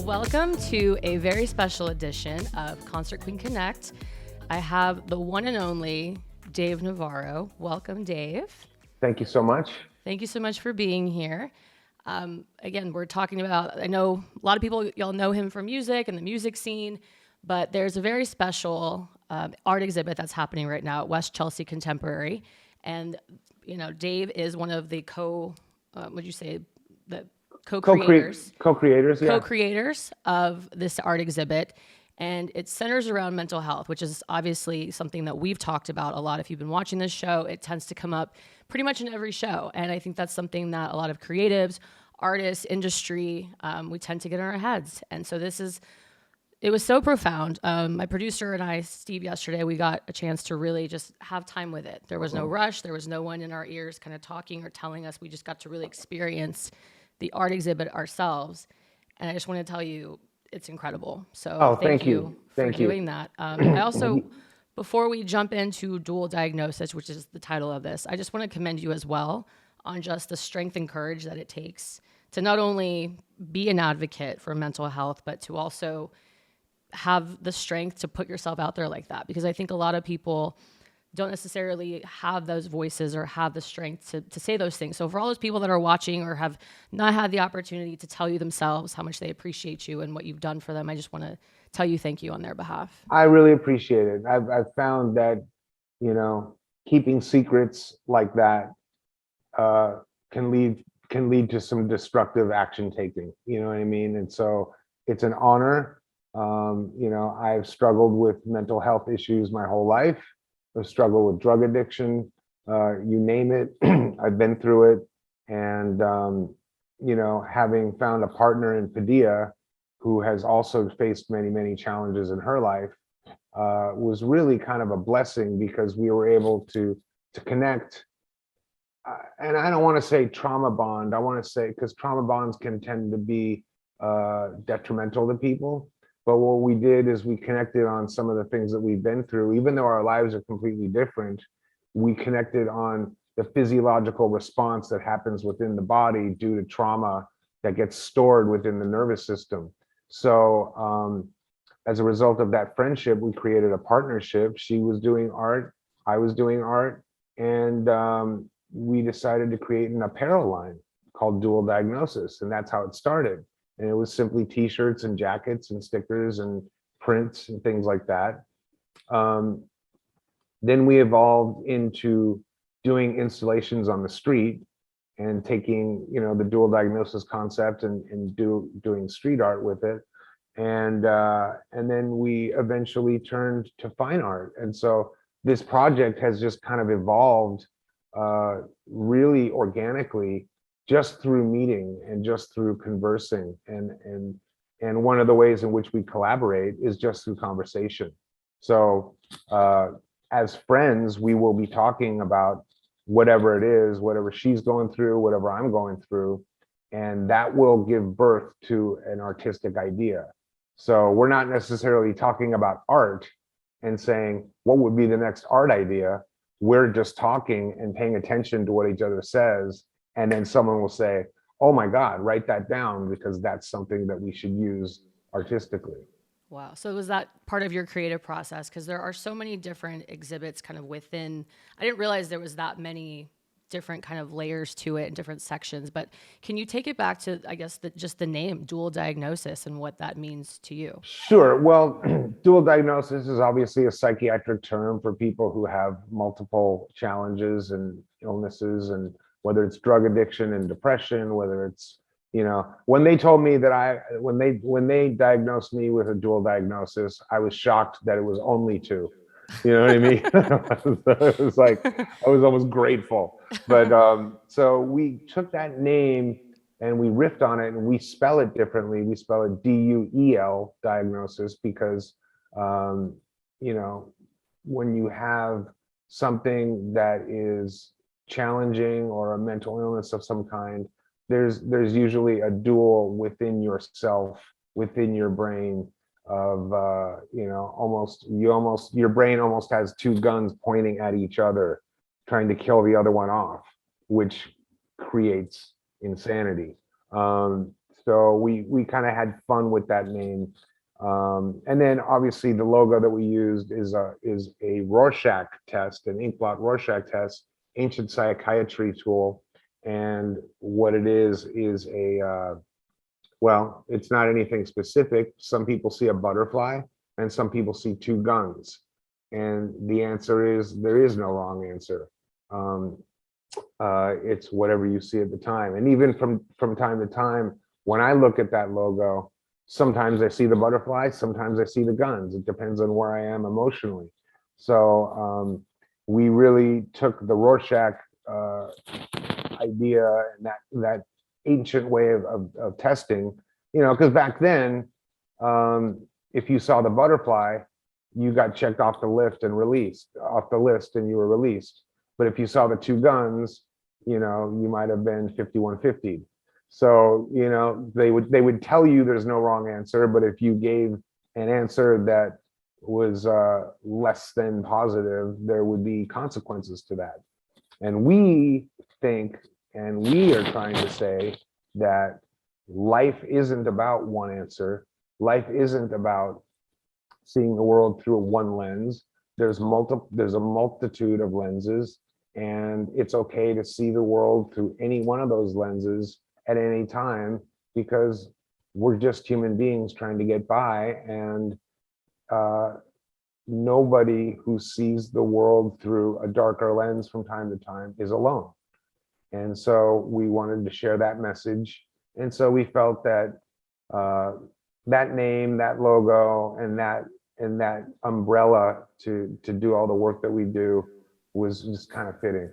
Welcome to a very special edition of Concert Queen Connect. I have the one and only Dave Navarro. Welcome, Dave. Thank you so much. Thank you so much for being here. Again, we're talking about, I know a lot of people, y'all know him from music and the music scene, but there's a very special art exhibit that's happening right now at West Chelsea Contemporary. And, you know, Dave is one of the co-creators Co-creators, co-creators of this art exhibit, and it centers around mental health, which is obviously something that we've talked about a lot. If you've been watching this show, it tends to come up pretty much in every show, and I think that's something that a lot of creatives, artists, industry, we tend to get in our heads. And so it was so profound. My producer and I, Steve, yesterday, we got a chance to really just have time with it. There was no rush. There was no one in our ears kind of talking or telling us. We just got to really experience the art exhibit ourselves. And I just want to tell you, it's incredible. So thank you for doing that. I also, before we jump into Duel Diagnosis, which is the title of this, I just want to commend you as well on just the strength and courage that it takes to not only be an advocate for mental health, but to also have the strength to put yourself out there like that. Because I think a lot of people don't necessarily have those voices or have the strength to say those things. So for all those people that are watching or have not had the opportunity to tell you themselves how much they appreciate you and what you've done for them, I just want to tell you thank you on their behalf. I really appreciate it. I've found that, keeping secrets like that can lead to some destructive action taking. You know what I mean? And so it's an honor. I've struggled with mental health issues my whole life. I've struggled with drug addiction, you name it. I've been through it. And, having found a partner in PADHiA who has also faced many, many challenges in her life was really kind of a blessing, because we were able to connect. And I don't want to say trauma bond. I want to say, because trauma bonds can tend to be detrimental to people. But what we did is we connected on some of the things that we've been through. Even though our lives are completely different, we connected on the physiological response that happens within the body due to trauma that gets stored within the nervous system. So as a result of that friendship, we created a partnership. She was doing art, I was doing art, and we decided to create an apparel line called Duel Diagnosis, and that's how it started. And it was simply t-shirts and jackets and stickers and prints and things like that. Then we evolved into doing installations on the street and taking, the dual diagnosis concept and doing street art with it. And then we eventually turned to fine art. And so this project has just kind of evolved really organically, just through meeting and just through conversing. And one of the ways in which we collaborate is just through conversation. So as friends, we will be talking about whatever it is, whatever she's going through, whatever I'm going through, and that will give birth to an artistic idea. So we're not necessarily talking about art and saying, what would be the next art idea? We're just talking and paying attention to what each other says. And then someone will say, oh my God, write that down, because that's something that we should use artistically. Wow. So was that part of your creative process? Because there are so many different exhibits kind of within, I didn't realize there was that many different kind of layers to it and different sections, but can you take it back to, I guess, just the name Dual Diagnosis and what that means to you? Sure. Well, dual diagnosis is obviously a psychiatric term for people who have multiple challenges and illnesses, and whether it's drug addiction and depression, whether it's, when they told me that when they diagnosed me with a dual diagnosis, I was shocked that it was only two. You know what I mean? It was like, I was almost grateful. But so we took that name and we riffed on it, and we spell it differently. We spell it DUEL, diagnosis, because, when you have something that is challenging or a mental illness of some kind, there's usually a duel within yourself, within your brain, of your brain almost has two guns pointing at each other, trying to kill the other one off, which creates insanity. So we kind of had fun with that name. And then obviously the logo that we used is a Rorschach test, an inkblot Rorschach test, ancient psychiatry tool. And what it is a well, it's not anything specific. Some people see a butterfly and some people see two guns. And the answer is there is no wrong answer. Um, it's whatever you see at the time. And even from time to time, when I look at that logo, sometimes I see the butterfly, sometimes I see the guns. It depends on where I am emotionally. So we really took the Rorschach idea and that ancient way of testing, you know, because back then, if you saw the butterfly, you got checked off the list and released off the list and you were released. But if you saw the two guns, you know, you might have been 5150. So, you know, they would tell you there's no wrong answer, but if you gave an answer that was less than positive, there would be consequences to that. And we think, and we are trying to say that life isn't about one answer. Life isn't about seeing the world through one lens. There's a multitude of lenses, and it's okay to see the world through any one of those lenses at any time, because we're just human beings trying to get by, and nobody who sees the world through a darker lens from time to time is alone. And so we wanted to share that message. And so we felt that that name, that logo, and that umbrella to do all the work that we do was just kind of fitting.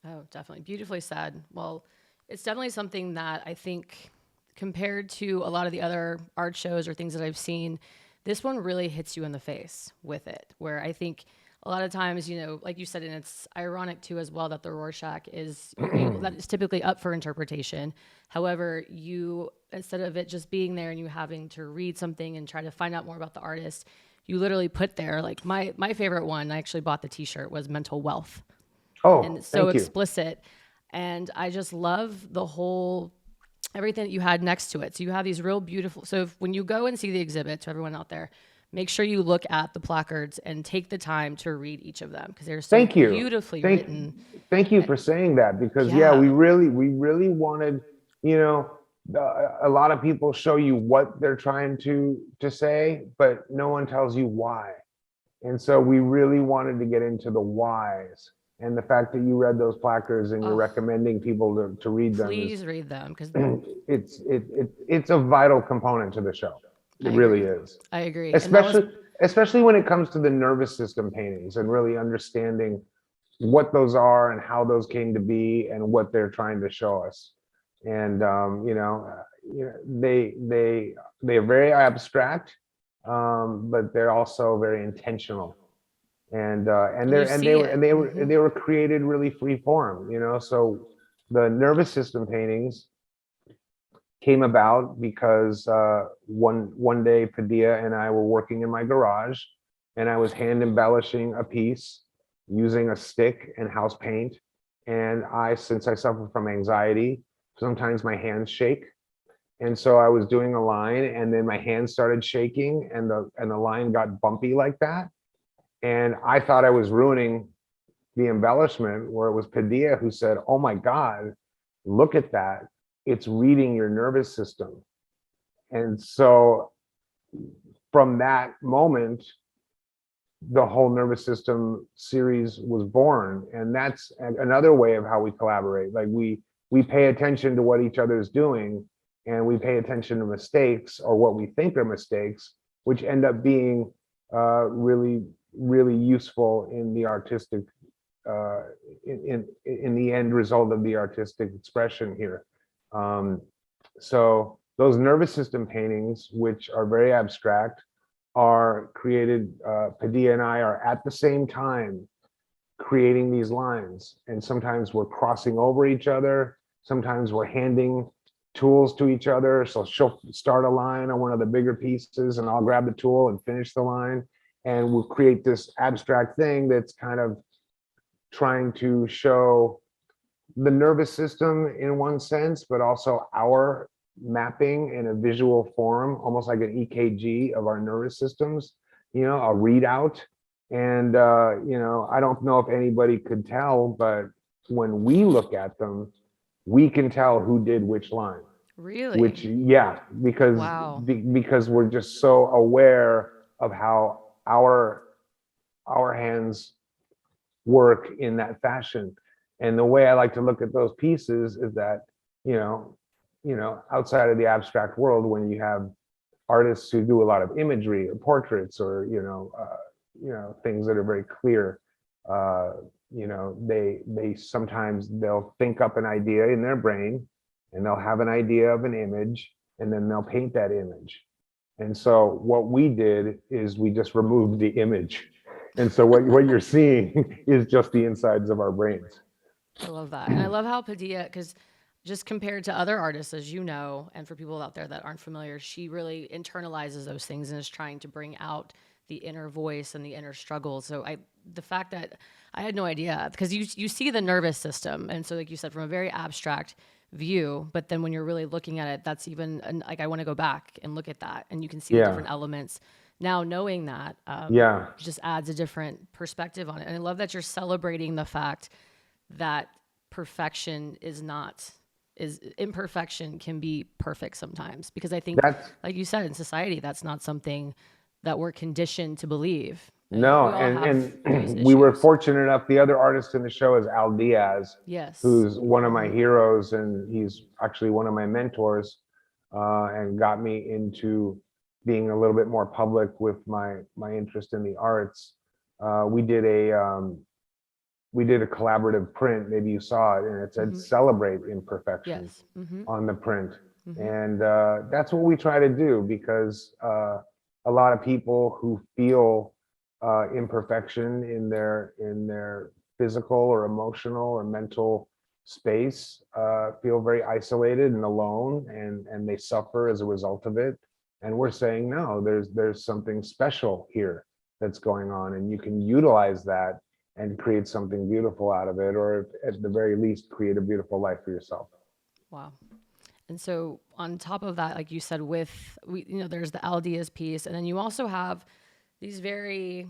Oh, definitely. Beautifully said. Well, it's definitely something that I think, compared to a lot of the other art shows or things that I've seen, this one really hits you in the face with it. Where I think a lot of times, you know, like you said, and it's ironic too as well that the Rorschach is that is typically up for interpretation. However, you, instead of it just being there and you having to read something and try to find out more about the artist, you literally put there, like my favorite one, I actually bought the t-shirt, was mental wealth. And Oh, it's so thank you. explicit. And I just love the whole everything that you had next to it. So you have these real beautiful. So when you go and see the exhibit, to everyone out there, make sure you look at the placards and take the time to read each of them because they're so Thank you. beautifully Thank written. thank you for saying that, because yeah, Yeah. we really wanted, you know, a lot of people show you what they're trying to say, but no one tells you why. And so we really wanted to get into the whys. And the fact that you read those placards and you're Oh, recommending people to read them is please read them because it's a vital component to the show. It I really agree. is. I agree. And that was, Especially when it comes to the nervous system paintings and really understanding what those are and how those came to be and what they're trying to show us. And you know, they're very abstract, but they're also very intentional. And and you see it. they were created really free form, you know. So the nervous system paintings came about because one day Padilla and I were working in my garage, and I was hand embellishing a piece using a stick and house paint. And since I suffer from anxiety, sometimes my hands shake. And so I was doing a line, and then my hands started shaking, and the line got bumpy like that. And I thought I was ruining the embellishment, where it was Padilla who said, "Oh my God, look at that. It's reading your nervous system." And so from that moment, the whole nervous system series was born. And that's another way of how we collaborate. Like we pay attention to what each other is doing, and we pay attention to mistakes or what we think are mistakes, which end up being really, really useful in the artistic in the end result of the artistic expression here. Um, so those nervous system paintings, which are very abstract, are created. Padilla and I are at the same time creating these lines, and sometimes we're crossing over each other. Sometimes we're handing tools to each other. So she'll start a line on one of the bigger pieces, and I'll grab the tool and finish the line, and we'll create this abstract thing that's kind of trying to show the nervous system in one sense, but also our mapping in a visual form, almost like an EKG of our nervous systems, a readout. And, I don't know if anybody could tell, but when we look at them, we can tell who did which line. Really? Yeah, because Wow. because we're just so aware of how our hands work in that fashion. And the way I like to look at those pieces is that, outside of the abstract world, when you have artists who do a lot of imagery or portraits or, things that are very clear, they sometimes they'll think up an idea in their brain and they'll have an idea of an image and then they'll paint that image. And so what we did is we just removed the image. And so what you're seeing is just the insides of our brains. I love that. And I love how PADHiA, because just compared to other artists, as you know, and for people out there that aren't familiar, she really internalizes those things and is trying to bring out the inner voice and the inner struggle. So the fact that I had no idea, because you see the nervous system. And so like you said, from a very abstract view, but then when you're really looking at it, that's even like, I want to go back and look at that and you can see the different elements. Now knowing that just adds a different perspective on it. And I love that you're celebrating the fact that imperfection can be perfect sometimes, because I think like you said, in society, that's not something that we're conditioned to believe. No, and we were fortunate enough. The other artist in the show is Al Diaz, who's one of my heroes, and he's actually one of my mentors, and got me into being a little bit more public with my interest in the arts. We did a collaborative print. Maybe you saw it, and it said "Celebrate Imperfection" on the print, and that's what we try to do, because a lot of people who feel imperfection in their physical or emotional or mental space feel very isolated and alone, and they suffer as a result of it. And we're saying, no, there's something special here that's going on, and you can utilize that and create something beautiful out of it, or at the very least, create a beautiful life for yourself. Wow. And so on top of that, like you said, there's the Al Diaz piece, and then you also have these the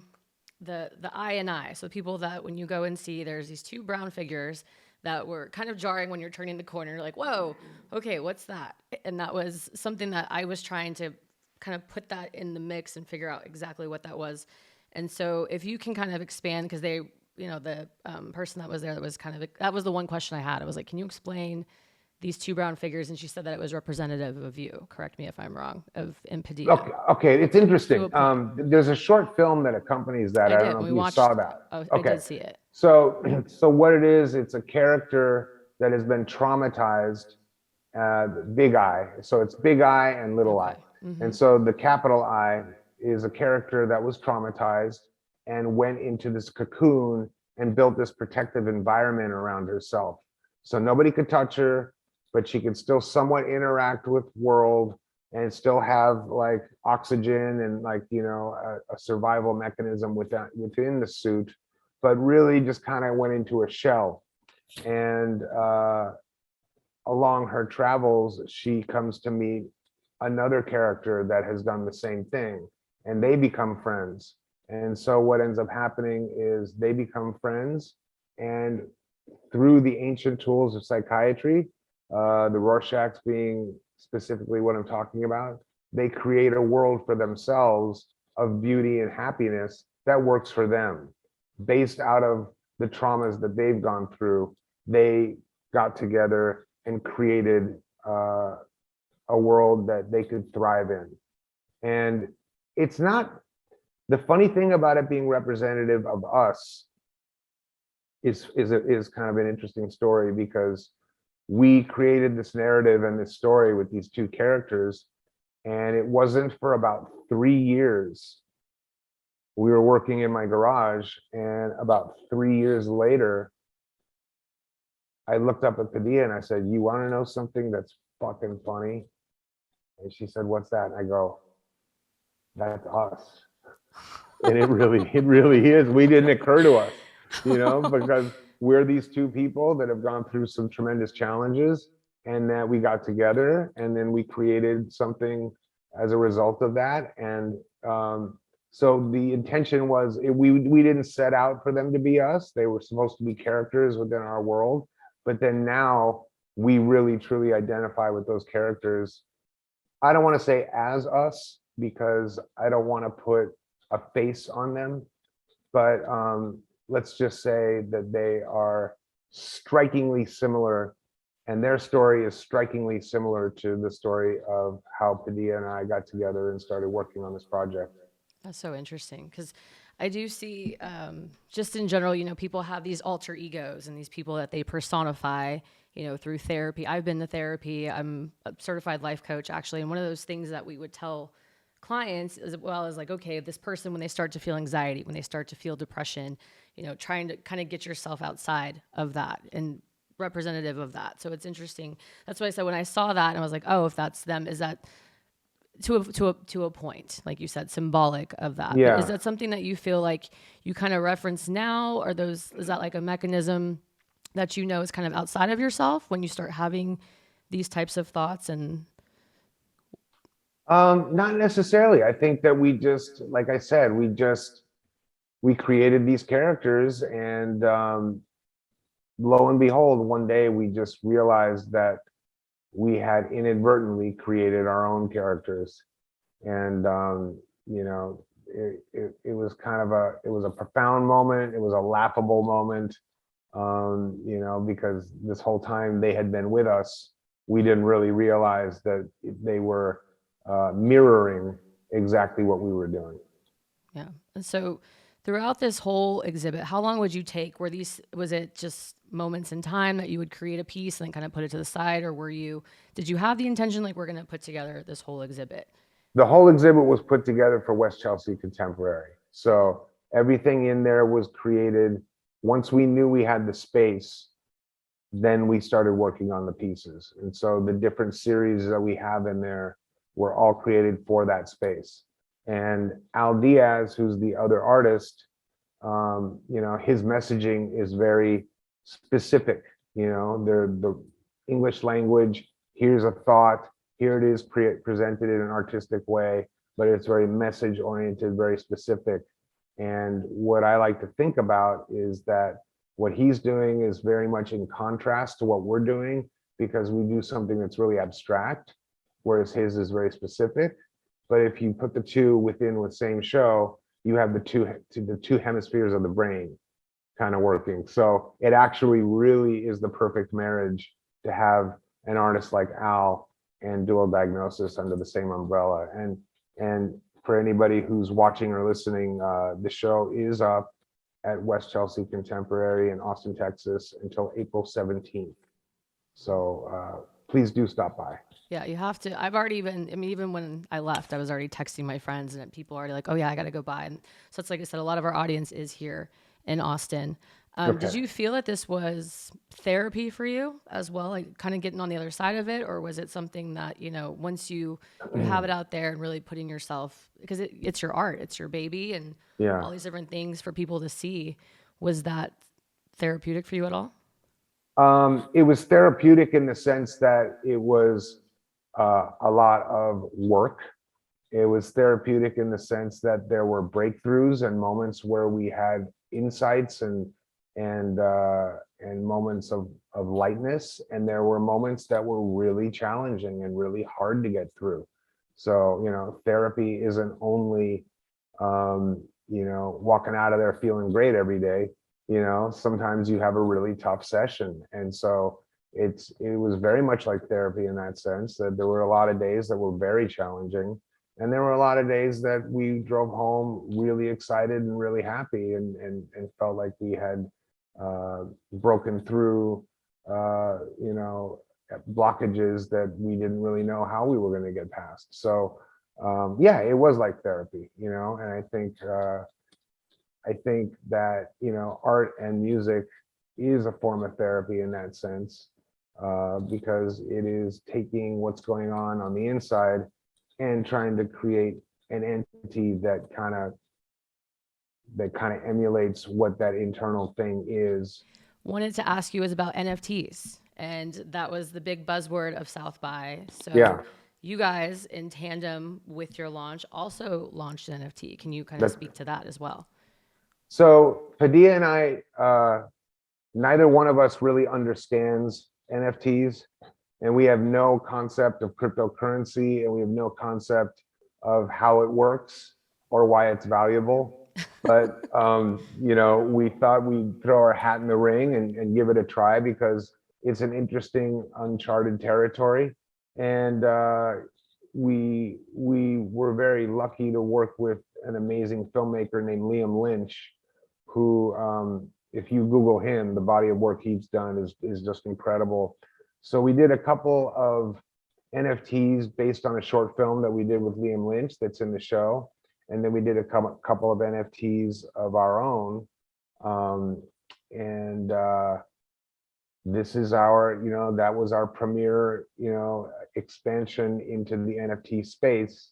I and I. So people that when you go and see, there's these two brown figures that were kind of jarring when you're turning the corner, like, whoa, okay, what's that? And that was something that I was trying to kind of put that in the mix and figure out exactly what that was. And so if you can kind of expand, because the person that was there, that was the one question I had. I was like, can you explain these two brown figures? And she said that it was representative of you. Correct me if I'm wrong, in PADHiA. Okay, it's interesting. There's a short film that accompanies that. I don't know if you saw that. I did see it. So what it is, it's a character that has been traumatized, big I. So it's big I and little I. And so the capital I is a character that was traumatized and went into this cocoon and built this protective environment around herself. So nobody could touch her, but she could still somewhat interact with world and still have like oxygen and a survival mechanism within the suit, but really just kind of went into a shell. And along her travels, she comes to meet another character that has done the same thing, and they become friends. And so what ends up happening is they become friends, and through the ancient tools of psychiatry, the Rorschachs being specifically what I'm talking about, they create a world for themselves of beauty and happiness that works for them. Based out of the traumas that they've gone through, they got together and created a world that they could thrive in. And it's not, the funny thing about it being representative of us is kind of an interesting story, because we created this narrative and this story with these two characters, and it wasn't for about 3 years. We were working in my garage, and about 3 years later, I looked up at PADHiA and I said, "You want to know something that's fucking funny?" And she said, "What's that?" And I go, "That's us." And it really is. We didn't occur to us, because we're these two people that have gone through some tremendous challenges, and that we got together, and then we created something as a result of that. And so the intention was, we didn't set out for them to be us. They were supposed to be characters within our world. But then now we really truly identify with those characters. I don't want to say as us, because I don't want to put a face on them, but let's just say that they are strikingly similar, and their story is strikingly similar to the story of how PADHiA and I got together and started working on this project. That's so interesting because I do see, just in general, people have these alter egos and these people that they personify, through therapy. I've been to therapy. I'm a certified life coach, actually. And one of those things that we would tell clients as well is like, okay, this person, when they start to feel anxiety, when they start to feel depression, trying to kind of get yourself outside of that and representative of that. So it's interesting. That's why I said when I saw that, and I was like, oh, if that's them, is that to a point, like you said, symbolic of that? But is Yeah. that something that you feel like you kind of reference now, or is that like a mechanism that is kind of outside of yourself when you start having these types of thoughts? And Not necessarily. I think that we just, like I said, we created these characters, and lo and behold, one day we just realized that we had inadvertently created our own characters. And it was kind of it was a profound moment. It was a laughable moment, because this whole time they had been with us, we didn't really realize that they were mirroring exactly what we were doing. yeah. And so throughout this whole exhibit, how long would you take? Was it just moments in time that you would create a piece and then kind of put it to the side? Or did you have the intention, like, we're going to put together this whole exhibit? The whole exhibit was put together for West Chelsea Contemporary. So everything in there was created. Once we knew we had the space, then we started working on the pieces. And so the different series that we have in there were all created for that space. And Al Diaz, who's the other artist, his messaging is very specific. The English language, here's a thought, here it is presented in an artistic way, but it's very message oriented, very specific. And what I like to think about is that what he's doing is very much in contrast to what we're doing, because we do something that's really abstract, whereas his is very specific. But if you put the two within the same show, you have the two hemispheres of the brain kind of working. So it actually really is the perfect marriage to have an artist like Al and Duel Diagnosis under the same umbrella. And for anybody who's watching or listening, the show is up at West Chelsea Contemporary in Austin, Texas, until April 17th. So please do stop by. Yeah, you have to. I've already been, I mean, even when I left, I was already texting my friends, and people are already like, oh, yeah, I got to go by. And so it's like I said, a lot of our audience is here in Austin. Did Okay. you feel that this was therapy for you as well, like kind of getting on the other side of it? Or was it something that, once you have it out there and really putting yourself, because it's your art, it's your baby, and Yeah. all these different things for people to see, was that therapeutic for you at all? It was therapeutic in the sense that it was a lot of work. It was therapeutic in the sense that there were breakthroughs and moments where we had insights and moments of lightness, and there were moments that were really challenging and really hard to get through. So therapy isn't only walking out of there feeling great every day. Sometimes you have a really tough session, and so it was very much like therapy in that sense, that there were a lot of days that were very challenging, and there were a lot of days that we drove home really excited and really happy, and felt like we had broken through blockages that we didn't really know how we were going to get past. So yeah, it was like therapy, and I think that art and music is a form of therapy in that sense, because it is taking what's going on the inside and trying to create an entity that kind of emulates what that internal thing is. Wanted to ask you is about NFTs and that was the big buzzword of South by. So Yeah, you guys, in tandem with your launch, also launched an NFT. Can you kind of that speak to that as well? so Padilla and I, neither one of us really understands NFTs, and we have no concept of cryptocurrency, and we have no concept of how it works or why it's valuable. But we thought we'd throw our hat in the ring and give it a try because it's an interesting, uncharted territory. And we were very lucky to work with an amazing filmmaker named Liam Lynch, who, if you Google him, the body of work he's done is just incredible. So we did a couple of NFTs based on a short film that we did with Liam Lynch that's in the show. And then we did a couple of NFTs of our own. Um, and this is our, that was our premiere, expansion into the NFT space.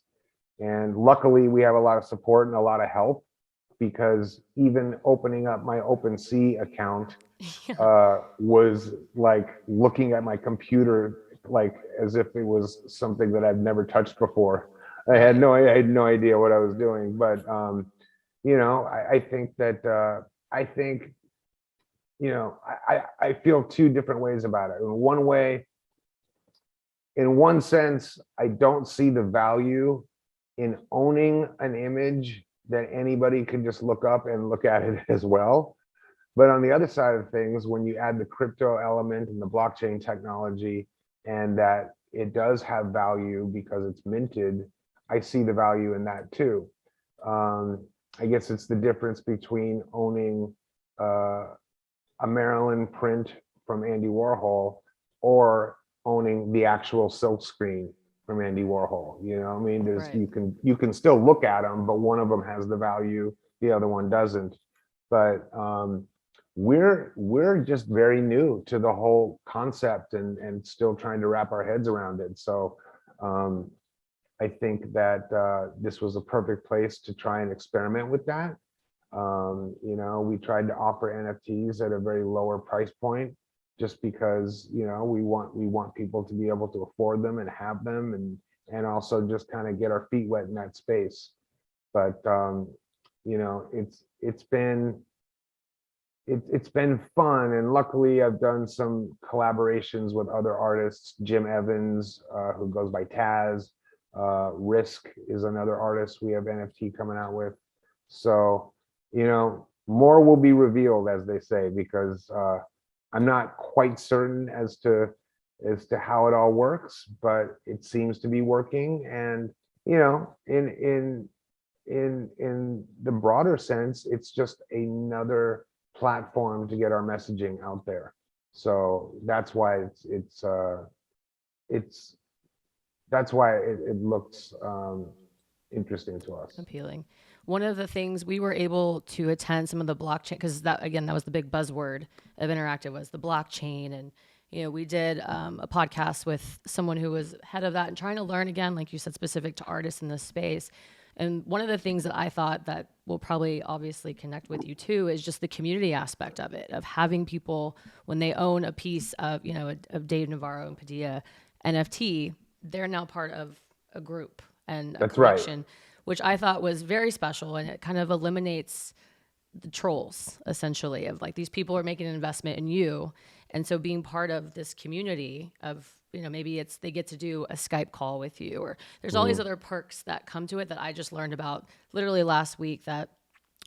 And luckily, we have a lot of support and a lot of help, because even opening up my OpenSea account Yeah. was like looking at my computer like as if it was something that I've never touched before. Right. I had no idea what I was doing, but I think that I think I feel two different ways about it. In one way, in one sense, I don't see the value in owning an image that anybody can just look up and look at it as well. But on the other side of things, when you add the crypto element and the blockchain technology, and that it does have value because it's minted, I see the value in that too. I guess it's the difference between owning a Maryland print from Andy Warhol or owning the actual silk screen from Andy Warhol. I mean, there's Right. you can still look at them, but one of them has the value, the other one doesn't. But we're just very new to the whole concept and still trying to wrap our heads around it. So I think that this was a perfect place to try and experiment with that. We tried to offer NFTs at a very lower price point, just because we want people to be able to afford them and have them, and also just kind of get our feet wet in that space. But it's been fun, and luckily I've done some collaborations with other artists. Jim Evans, who goes by Taz, Risk is another artist we have NFT coming out with. So more will be revealed, as they say, because I'm not quite certain as to how it all works, but it seems to be working. And in the broader sense, it's just another platform to get our messaging out there. So that's why it's that's why it looks interesting to us. Appealing. One of the things we were able to attend some of the blockchain, because that again, that was the big buzzword of interactive, was the blockchain. And we did a podcast with someone who was head of that and trying to learn, again, like you said, specific to artists in this space. And one of the things that I thought that will probably obviously connect with you too is just the community aspect of it, of having people, when they own a piece of of Dave Navarro and PADHiA NFT, they're now part of a group and a That's right. collection, which I thought was very special. And it kind of eliminates the trolls, essentially, of like, these people are making an investment in you. And so being part of this community of, maybe it's they get to do a Skype call with you, or there's all these other perks that come to it that I just learned about literally last week that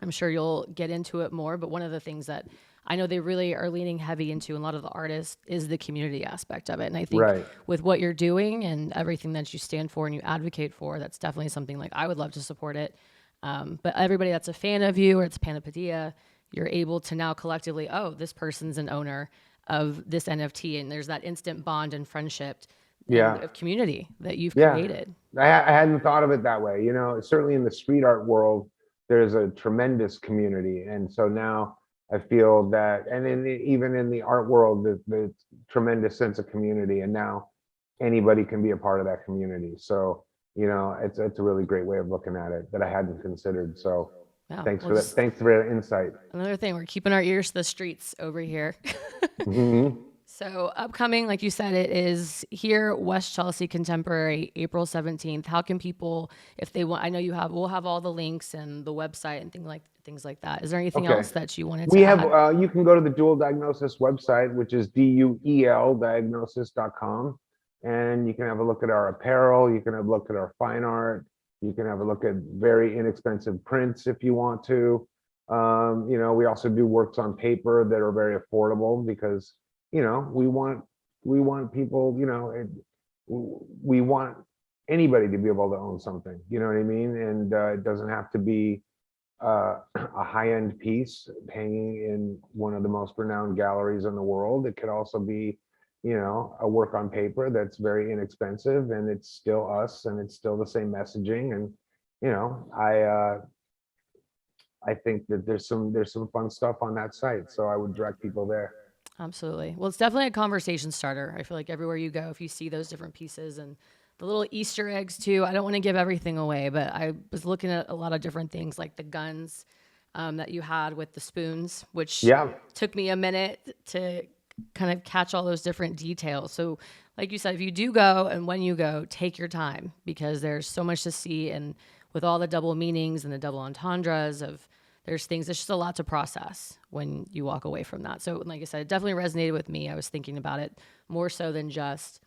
I'm sure you'll get into it more. But one of the things that I know they really are leaning heavy into, and a lot of the artists, is the community aspect of it. And I think Right. with what you're doing and everything that you stand for and you advocate for, that's definitely something like I would love to support it. But everybody that's a fan of you, or it's PADHiA, you're able to now collectively, oh, this person's an owner of this NFT, and there's that instant bond and friendship and Yeah. of community that you've Yeah. created. I hadn't thought of it that way. Certainly in the street art world, there's a tremendous community. And so now I feel that, and even in the art world, the tremendous sense of community. And now anybody can be a part of that community. So, it's a really great way of looking at it that I hadn't considered. So Wow. thanks Well, for that. just Thanks for that insight. another thing, we're keeping our ears to the streets over here. Mhm. So upcoming, like you said, it is here, West Chelsea Contemporary, April 17th. How can people, if they want, I know we'll have all the links and the website and things like that. Is there anything Okay. else that you wanted We to have, add? you can go to the Dual Diagnosis website, which is DUEL diagnosis.com. And you can have a look at our apparel. You can have a look at our fine art. You can have a look at very inexpensive prints if you want to. We also do works on paper that are very affordable because, we want people, we want anybody to be able to own something, you know what I mean? And it doesn't have to be a high-end piece hanging in one of the most renowned galleries in the world. It could also be, a work on paper that's very inexpensive and it's still us and it's still the same messaging. And, I think that there's some fun stuff on that site. So I would direct people there. Absolutely. Well, it's definitely a conversation starter. I feel like everywhere you go, if you see those different pieces and the little Easter eggs too, I don't want to give everything away, but I was looking at a lot of different things like the guns that you had with the spoons, which Yeah. took me a minute to kind of catch all those different details. So, like you said, if you do go and when you go, take your time because there's so much to see. And with all the double meanings and the double entendres of there's things, it's just a lot to process when you walk away from that. So, like I said, it definitely resonated with me. I was thinking about it more so than just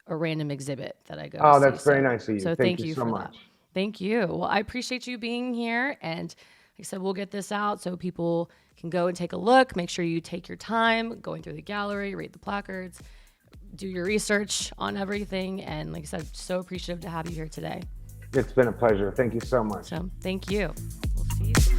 a random exhibit that I go Oh, see. that's very nice of you. So Thank thank you you so for that. much. Thank you. Well, I appreciate you being here. And like I said, we'll get this out so people can go and take a look. Make sure you take your time going through the gallery, read the placards, do your research on everything. And like I said, so appreciative to have you here today. It's been a pleasure. Thank you so much. So thank you. We'll see you soon.